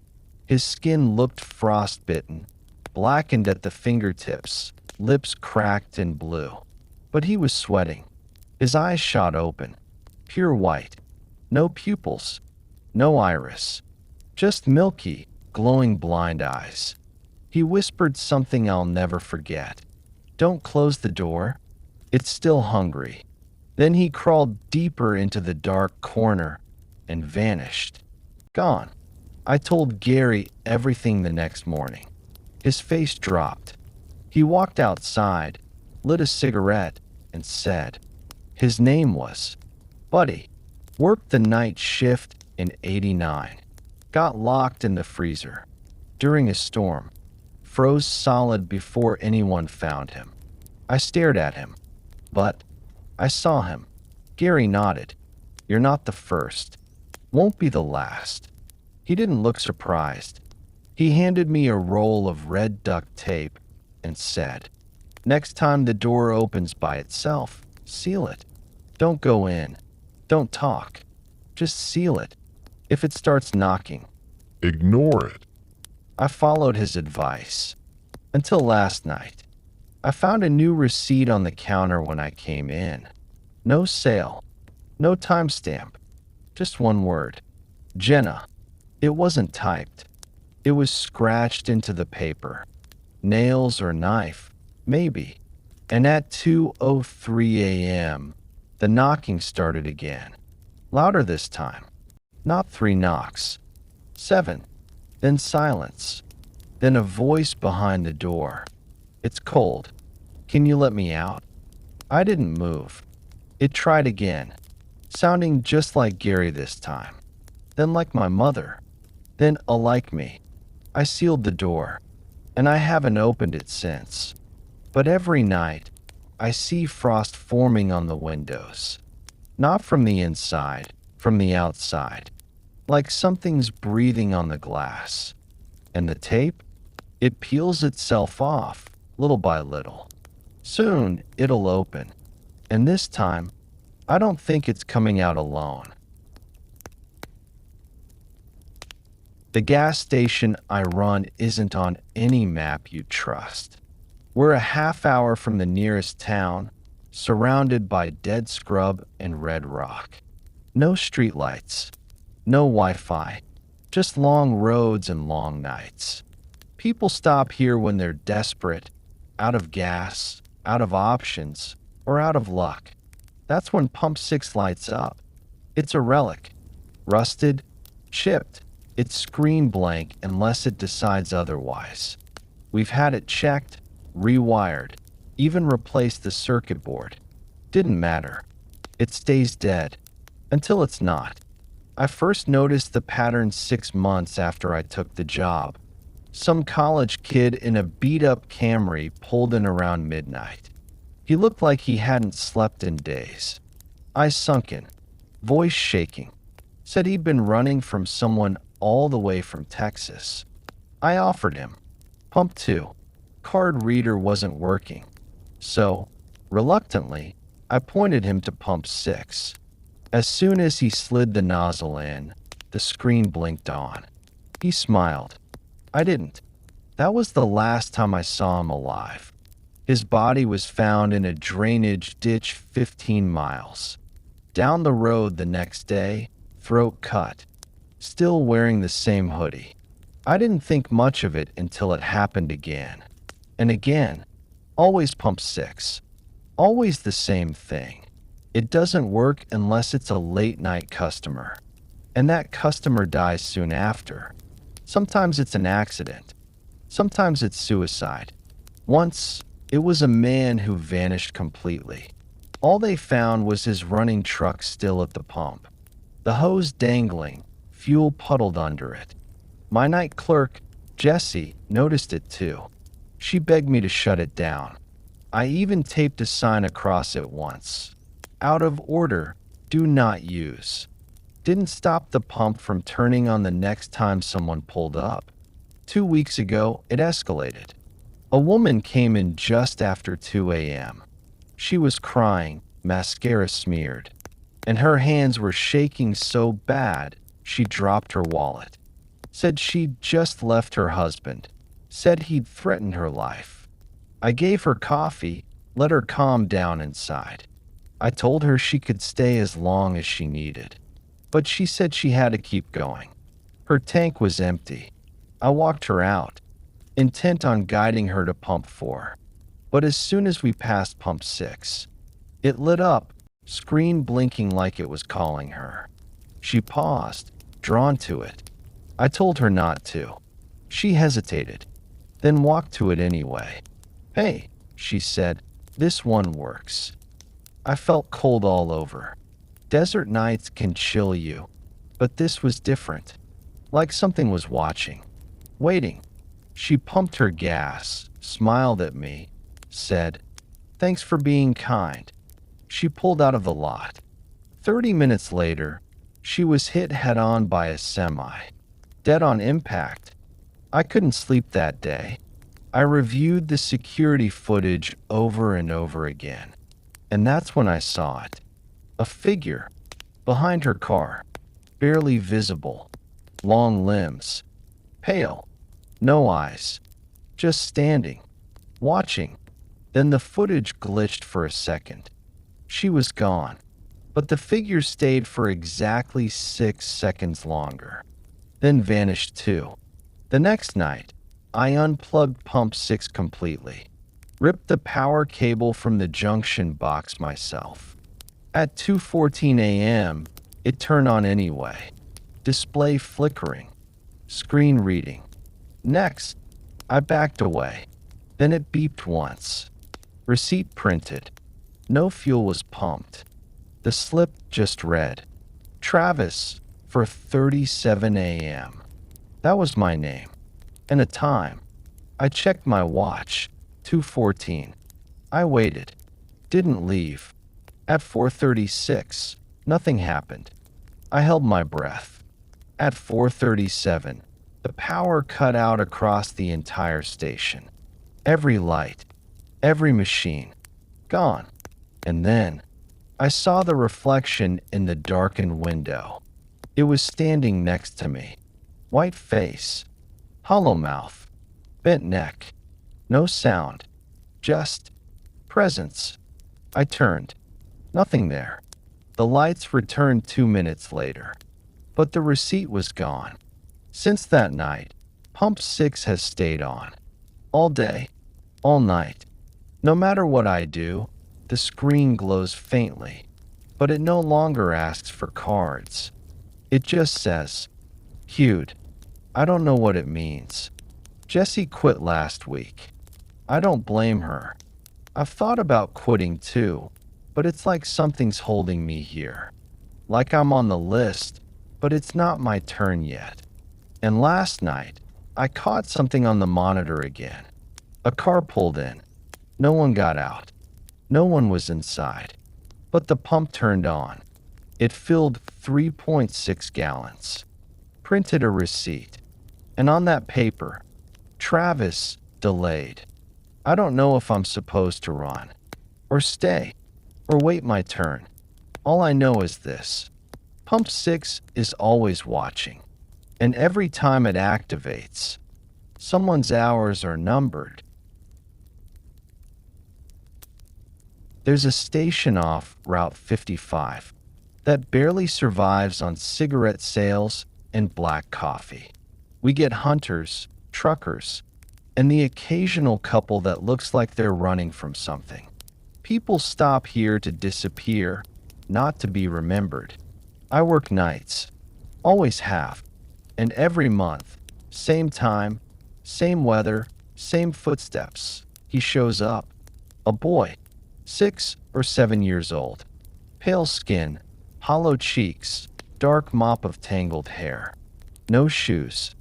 His skin looked frostbitten, blackened at the fingertips, lips cracked and blue. But he was sweating. His eyes shot open, pure white. No pupils, no iris, just milky, glowing blind eyes. He whispered something I'll never forget. "Don't close the door. It's still hungry." Then he crawled deeper into the dark corner and vanished. Gone. I told Gary everything the next morning. His face dropped. He walked outside, lit a cigarette, and said, his name was Buddy. Worked the night shift in '89. Got locked in the freezer. During a storm. Froze solid before anyone found him. I stared at him. But I saw him. Gary nodded. "You're not the first. Won't be the last." He didn't look surprised. He handed me a roll of red duct tape and said, "Next time the door opens by itself, seal it. Don't go in. Don't talk. Just seal it. If it starts knocking, ignore it." I followed his advice. Until last night. I found a new receipt on the counter when I came in. No sale. No timestamp. Just one word. Jenna. It wasn't typed. It was scratched into the paper. Nails or knife. Maybe. And at 2:03 a.m., the knocking started again. Louder this time. Not 3 knocks. 7. Then silence. Then a voice behind the door. "It's cold. Can you let me out?" I didn't move. It tried again, sounding just like Gary this time. Then like my mother. Then like me. I sealed the door, and I haven't opened it since. But every night, I see frost forming on the windows. Not from the inside, from the outside. Like something's breathing on the glass. And the tape? It peels itself off, little by little. Soon, it'll open. And this time, I don't think it's coming out alone. The gas station I run isn't on any map you'd trust. We're a half hour from the nearest town, surrounded by dead scrub and red rock. No streetlights, no Wi-Fi, just long roads and long nights. People stop here when they're desperate, out of gas, out of options, or out of luck. That's when Pump 6 lights up. It's a relic. Rusted, chipped. It's screen blank unless it decides otherwise. We've had it checked, rewired, even replaced the circuit board. Didn't matter. It stays dead. Until it's not. I first noticed the pattern 6 months after I took the job. Some college kid in a beat-up Camry pulled in around midnight. He looked like he hadn't slept in days. Eyes sunken, voice shaking. Said he'd been running from someone all the way from Texas. I offered him. Pump 2. Card reader wasn't working. So, reluctantly, I pointed him to Pump 6. As soon as he slid the nozzle in, the screen blinked on. He smiled. I didn't. That was the last time I saw him alive. His body was found in a drainage ditch 15 miles down the road the next day, throat cut, still wearing the same hoodie. I didn't think much of it until it happened again. And again. Always pump 6. Always the same thing. It doesn't work unless it's a late-night customer. And that customer dies soon after. Sometimes it's an accident. Sometimes it's suicide. Once, it was a man who vanished completely. All they found was his running truck still at the pump. The hose dangling, fuel puddled under it. My night clerk, Jessie, noticed it too. She begged me to shut it down. I even taped a sign across it once. Out of order, do not use. Didn't stop the pump from turning on the next time someone pulled up. 2 weeks ago, it escalated. A woman came in just after 2 a.m. She was crying, mascara smeared, and her hands were shaking so bad she dropped her wallet. Said she'd just left her husband. Said he'd threatened her life. I gave her coffee, let her calm down inside. I told her she could stay as long as she needed. But she said she had to keep going. Her tank was empty. I walked her out, intent on guiding her to pump 4. But as soon as we passed pump 6, it lit up, screen blinking like it was calling her. She paused, drawn to it. I told her not to. She hesitated, then walked to it anyway. Hey, she said, this one works. I felt cold all over. Desert nights can chill you, but this was different. Like something was watching, waiting. She pumped her gas, smiled at me, said, thanks for being kind. She pulled out of the lot. 30 minutes later, she was hit head-on by a semi. Dead on impact. I couldn't sleep that day. I reviewed the security footage over and over again. And that's when I saw it. A figure. Behind her car. Barely visible. Long limbs. Pale. No eyes. Just standing. Watching. Then the footage glitched for a second. She was gone. But the figure stayed for exactly 6 seconds longer. Then vanished too. The next night, I unplugged pump 6 completely. Ripped the power cable from the junction box myself. At 2:14 a.m., it turned on anyway. Display flickering. Screen reading. Next, I backed away. Then it beeped once. Receipt printed. No fuel was pumped. The slip just read, Travis, for 37 a.m. That was my name. And a time. I checked my watch. 2:14. I waited. Didn't leave. At 4:36, nothing happened. I held my breath. At 4:37, the power cut out across the entire station. Every light, every machine, gone. And then, I saw the reflection in the darkened window. It was standing next to me. White face, hollow mouth, bent neck, no sound, just presence. I turned. Nothing there. The lights returned 2 minutes later, but the receipt was gone. Since that night, pump 6 has stayed on. All day, all night. No matter what I do, the screen glows faintly, but it no longer asks for cards. It just says, queued. I don't know what it means. Jessie quit last week. I don't blame her. I've thought about quitting too, but it's like something's holding me here. Like I'm on the list, but it's not my turn yet. And last night, I caught something on the monitor again. A car pulled in. No one got out. No one was inside. But the pump turned on. It filled 3.6 gallons. Printed a receipt. And on that paper, Travis, delayed. I don't know if I'm supposed to run, or stay, or wait my turn. All I know is this. Pump 6 is always watching, and every time it activates, someone's hours are numbered. There's a station off Route 55 that barely survives on cigarette sales and black coffee. We get hunters, truckers, and the occasional couple that looks like they're running from something. People stop here to disappear, not to be remembered. I work nights, always have, and every month, same time, same weather, same footsteps. He shows up. A boy, 6 or 7 years old. Pale skin, hollow cheeks, dark mop of tangled hair. No shoes.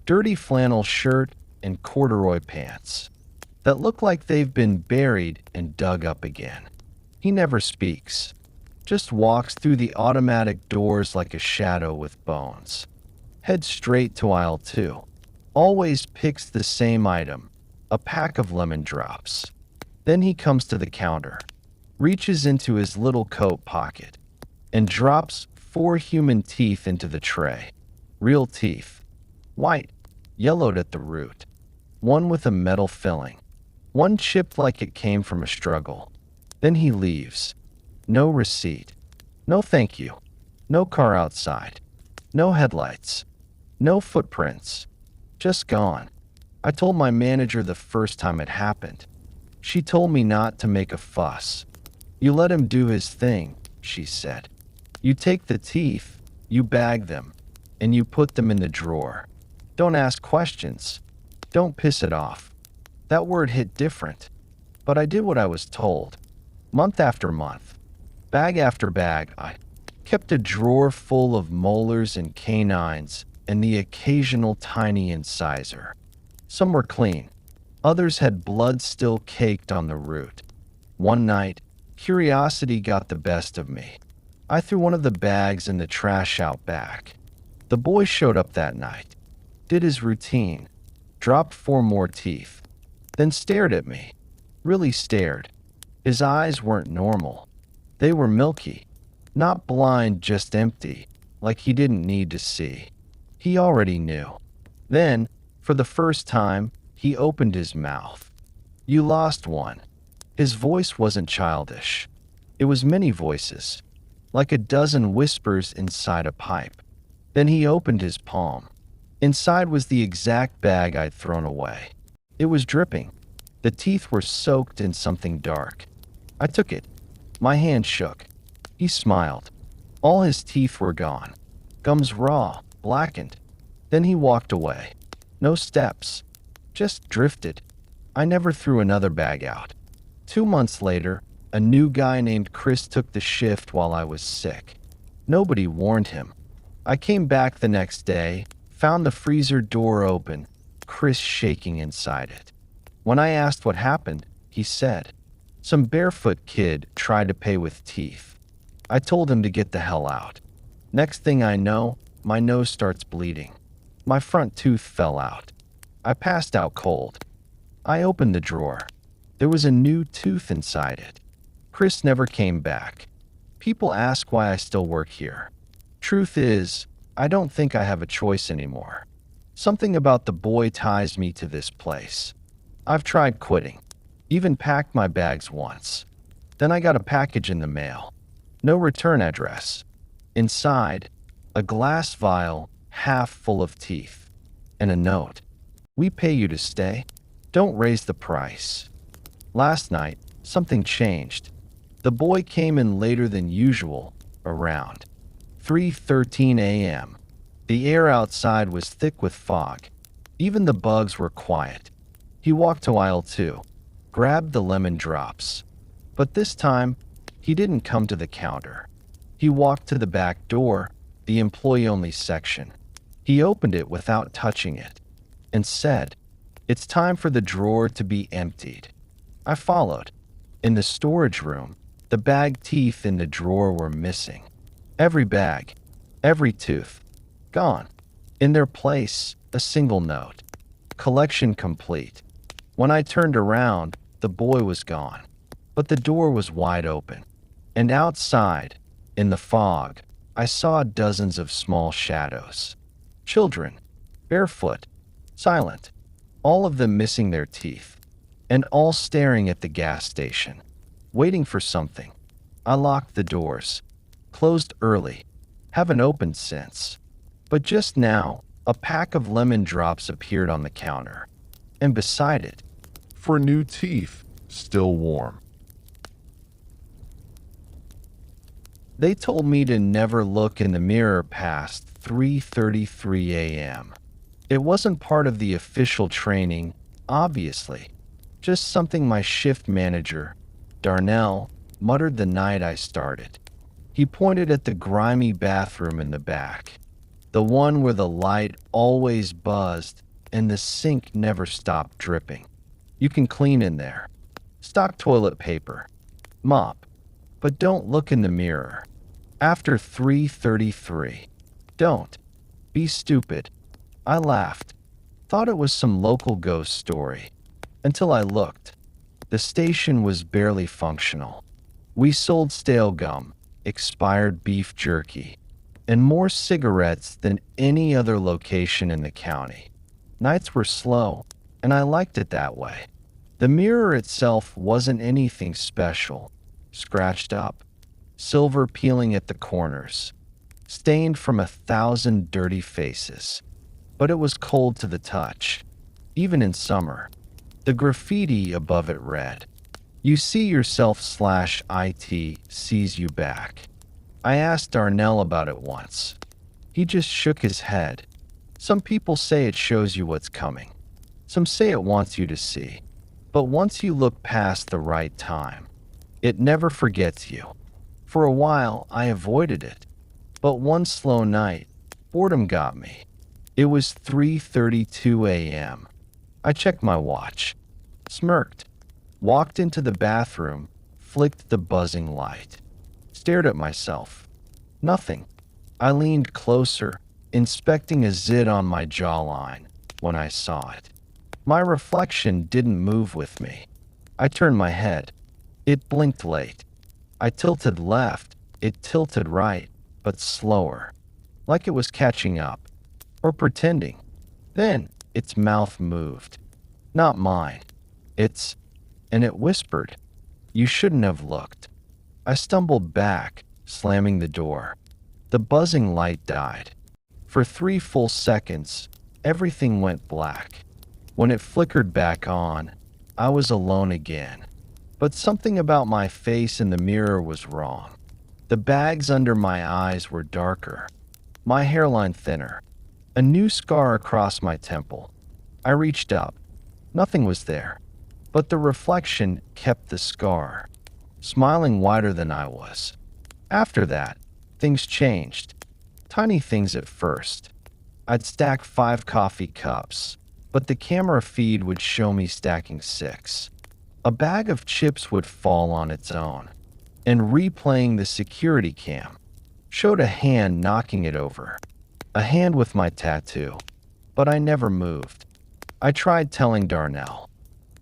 Dirty flannel shirt and corduroy pants that look like they've been buried and dug up again. He never speaks, just walks through the automatic doors like a shadow with bones. Heads straight to aisle 2. Always picks the same item, a pack of lemon drops. Then he comes to the counter, reaches into his little coat pocket, and drops 4 human teeth into the tray. Real teeth. White, yellowed at the root. One with a metal filling. One chipped like it came from a struggle. Then he leaves. No receipt. No thank you. No car outside. No headlights. No footprints. Just gone. I told my manager the first time it happened. She told me not to make a fuss. You let him do his thing, she said. You take the teeth, you bag them, and you put them in the drawer. Don't ask questions. Don't piss it off. That word hit different. But I did what I was told. Month after month, bag after bag, I kept a drawer full of molars and canines and the occasional tiny incisor. Some were clean. Others had blood still caked on the root. One night, curiosity got the best of me. I threw one of the bags in the trash out back. The boy showed up that night, did his routine, dropped 4 more teeth, then stared at me. Really stared. His eyes weren't normal. They were milky. Not blind, just empty, like he didn't need to see. He already knew. Then, for the first time, he opened his mouth. You lost one. His voice wasn't childish. It was many voices, like a dozen whispers inside a pipe. Then he opened his palm. Inside was the exact bag I'd thrown away. It was dripping. The teeth were soaked in something dark. I took it. My hand shook. He smiled. All his teeth were gone. Gums raw, blackened. Then he walked away. No steps. Just drifted. I never threw another bag out. 2 months later, a new guy named Chris took the shift while I was sick. Nobody warned him. I came back the next day, found the freezer door open, Chris shaking inside it. When I asked what happened, he said, some barefoot kid tried to pay with teeth. I told him to get the hell out. Next thing I know, my nose starts bleeding. My front tooth fell out. I passed out cold. I opened the drawer. There was a new tooth inside it. Chris never came back. People ask why I still work here. Truth is, I don't think I have a choice anymore. Something about the boy ties me to this place. I've tried quitting. Even packed my bags once. Then I got a package in the mail. No return address. Inside, a glass vial half full of teeth. And a note. We pay you to stay. Don't raise the price. Last night, something changed. The boy came in later than usual, around 3:13 a.m. The air outside was thick with fog. Even the bugs were quiet. He walked to aisle 2, grabbed the lemon drops. But this time, he didn't come to the counter. He walked to the back door, the employee-only section. He opened it without touching it and said, "It's time for the drawer to be emptied." I followed. In the storage room, the bag teeth in the drawer were missing. Every bag, every tooth, gone. In their place, a single note. Collection complete. When I turned around, the boy was gone. But the door was wide open. And outside, In the fog, I saw dozens of small shadows. Children, barefoot, silent, all of them missing their teeth, and all staring at the gas station, waiting for something. I locked the doors, closed early, haven't opened since. But just now, a pack of lemon drops appeared on the counter, and beside it, for new teeth, still warm. They told me to never look in the mirror past 3:33 a.m. It wasn't part of the official training, obviously, just something my shift manager, Darnell, muttered the night I started. He pointed at the grimy bathroom in the back, the one where the light always buzzed and the sink never stopped dripping. You can clean in there. Stock toilet paper. Mop. But don't look in the mirror. After 3:33. Don't. Be stupid. I laughed. Thought it was some local ghost story. Until I looked. The station was barely functional. We sold stale gum, expired beef jerky, and more cigarettes than any other location in the county. Nights were slow, and I liked it that way. The mirror itself wasn't anything special. Scratched up, silver peeling at the corners, stained from 1,000 dirty faces. But it was cold to the touch, even in summer. The graffiti above it read, "You see yourself /IT sees you back." I asked Darnell about it once. He just shook his head. Some people say it shows you what's coming. Some say it wants you to see. But once you look past the right time, it never forgets you. For a while, I avoided it. But one slow night, boredom got me. It was 3:32 a.m. I checked my watch, smirked, walked into the bathroom, flicked the buzzing light, stared at myself. Nothing. I leaned closer, inspecting a zit on my jawline when I saw it. My reflection didn't move with me. I turned my head. It blinked late. I tilted left. It tilted right, but slower, like it was catching up, or pretending. Then its mouth moved. Not mine. And it whispered, "You shouldn't have looked." I stumbled back, slamming the door. The buzzing light died. For 3 full seconds, everything went black. When it flickered back on, I was alone again. But something about my face in the mirror was wrong. The bags under my eyes were darker, my hairline thinner, a new scar across my temple. I reached up. Nothing was there, but the reflection kept the scar, smiling wider than I was. After that, things changed. Tiny things at first. I'd stack 5 coffee cups, but the camera feed would show me stacking 6. A bag of chips would fall on its own, and replaying the security cam showed a hand knocking it over. A hand with my tattoo, but I never moved. I tried telling Darnell.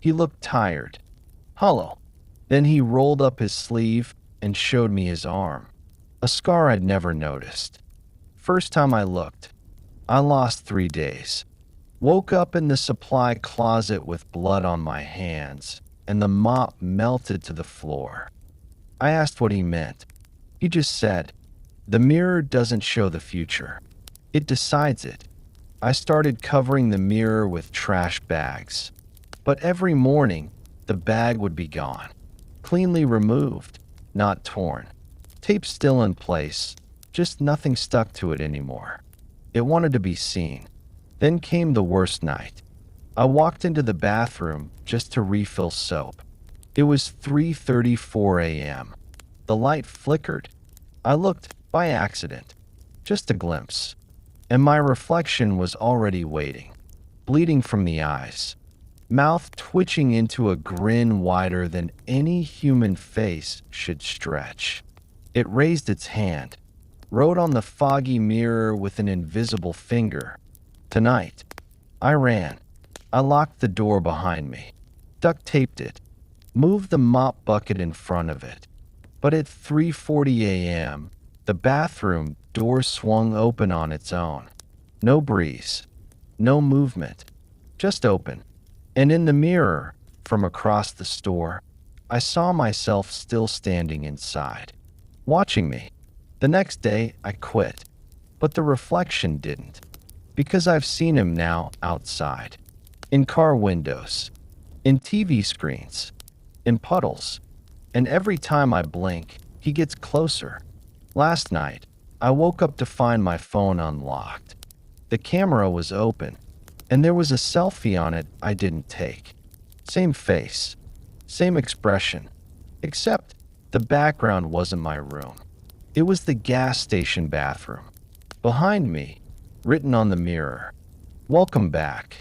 He looked tired, hollow. Then he rolled up his sleeve and showed me his arm, a scar I'd never noticed. First time I looked, I lost 3 days. Woke up in the supply closet with blood on my hands, and the mop melted to the floor. I asked what he meant. He just said, "The mirror doesn't show the future. It decides it." I started covering the mirror with trash bags. But every morning, the bag would be gone. Cleanly removed, not torn. Tape still in place, just nothing stuck to it anymore. It wanted to be seen. Then came the worst night. I walked into the bathroom just to refill soap. It was 3:34 a.m. The light flickered. I looked by accident, just a glimpse, and my reflection was already waiting, bleeding from the eyes, mouth twitching into a grin wider than any human face should stretch. It raised its hand, wrote on the foggy mirror with an invisible finger, "Tonight." I ran. I locked the door behind me, duct taped it, moved the mop bucket in front of it. But at 3:40 a.m., The bathroom door swung open on its own. No breeze, no movement, just open. And in the mirror, from across the store, I saw myself still standing inside, watching me. The next day, I quit. But the reflection didn't, because I've seen him now outside, in car windows, in TV screens, in puddles, and every time I blink, he gets closer. Last night, I woke up to find my phone unlocked. The camera was open, and there was a selfie on it I didn't take. Same face, same expression, except the background wasn't my room. It was the gas station bathroom. Behind me, written on the mirror, "Welcome back."